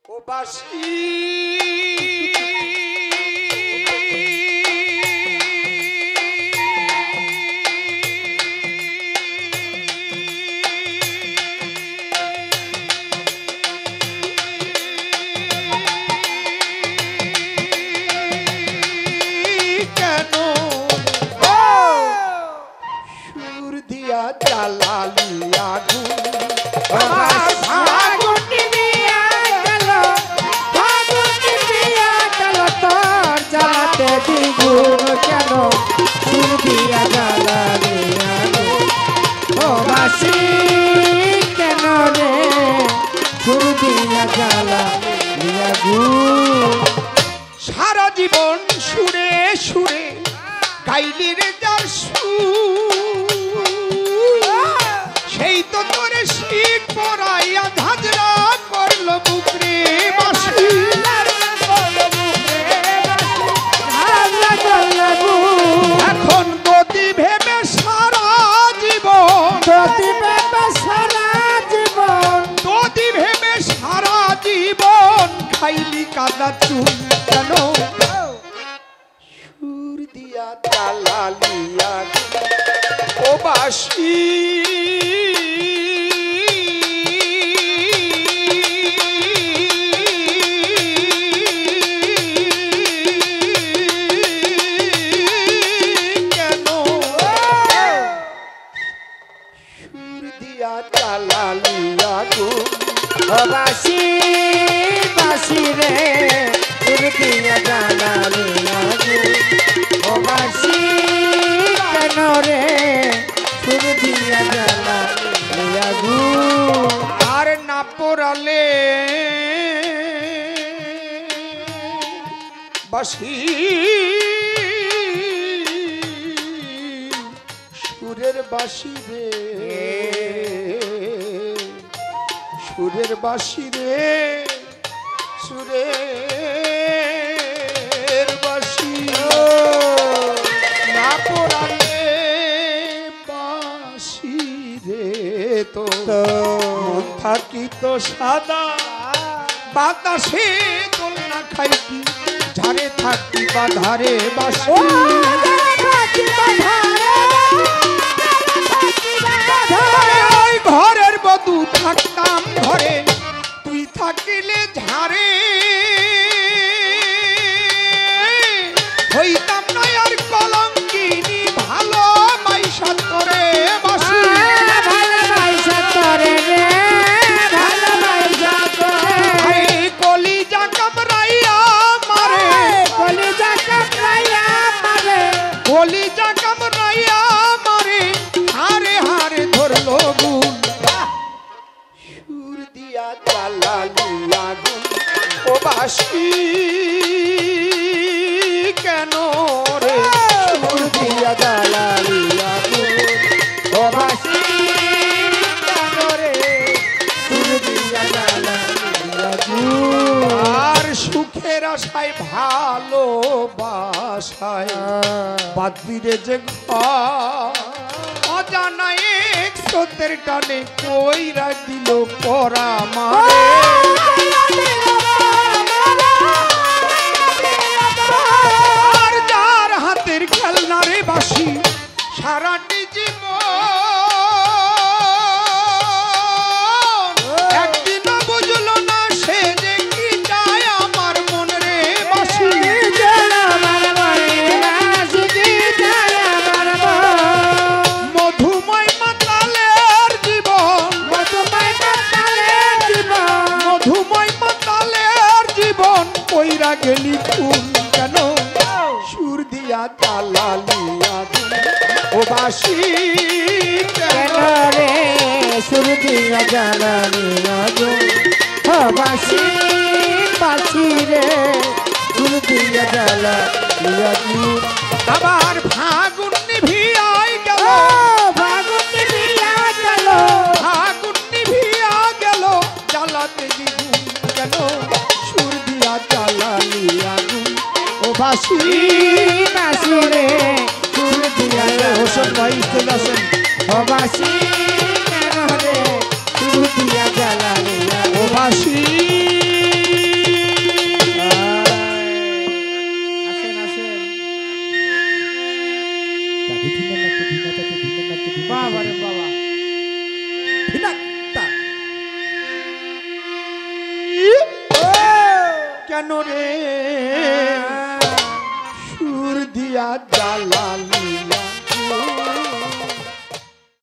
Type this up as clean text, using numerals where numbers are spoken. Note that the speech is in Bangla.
ও বাসি কেন সুর দিয়া জ্বালালি আগুন দ্বিগুণ কেন সুর দিয়া জ্বালালি আগুন ও বাসি কেন রে সুর দিয়া জ্বালালি আগুন সারা জীবন সুরে সুরে গাইলি রে যার সুর সেই তো তোরে শীত পরাইয়া ঝাঁঝরা করলো বুকরে বাসি এখন গতি ভেবে সারা জীবন গতি ভেবে সারা জীবন গতি ভেবে সারা জীবন খাইলি কাদা চুল কেন সুর দিয়া জ্বালালি আগুন ও বাসি কেন সুর দিয়া জ্বালালি আগুন ও বাসি বাসি রে সুর দিয়া জ্বালালি আগুন ও বাসি কেন রে সুর দিয়া জ্বালালি আগুন আর না পড়ালে বাসি সুরের বাসি রে সুরের বাসি রে সুরের বাসি না পড়ালে বাসি রে তো মন থাকি তো সাদা বাতাসে দোলনা খাইতি ঝাড়ে থাকি বা ধারে বাসি ওই ঘরের বধূ থাকতাম ঘরে তুই থাকিলে ঝাড়ে হইতাম না আর কলঙ্কিনী ভালো মাইশা তোরে বাসি কলিজা কামড়াইয়া মারে কলিজা কামড়াইয়া মারে হারে হারে ধরলো গুণ সুর দিয়া জ্বালালি আগুন ও বাসি কেন রে সুর দিয়া জ্বালালি আগুন ও বাসি কেন রে সুর দিয়া জ্বালালি আগুন আর সুখের আশায় ভালোবাসায় বাদবিরে যে ঘর অজানা এক স্রোতের টানে কইরা দিল পরা মারে আর যার হাতের খেলনা রে বাসি সারাটি জীবন একদিনও বুঝলো না সে যে কি চায় আমার মন রে বাসি মধুময় মাতালের জীবন মধুময় মাতালের জীবন কইরা গেলি খুন কেন সুর দিয়া জ্বালালি আগুন ও বাসি কেন রে সুর দিয়া জ্বালালি আগুন ও বাসি বাসি রে সুর দিয়া জ্বালালি আগুন আবার ফাগুন নিভিয়াই গেল ফাগুন নিভিয়া গেল ফাগুন নিভিয়া গেল জ্বালাতে দ্বিগুণ কেন সুর দিয়া জ্বালালি আগুন ও বাসি বাসি রে সুর দিয়া হোসেন ভাই চলে আসেন ও বাসি কেন রে সুর দিয়া জ্বালালি ও বাসি কেন রে সুর দিয়া জ্বালালি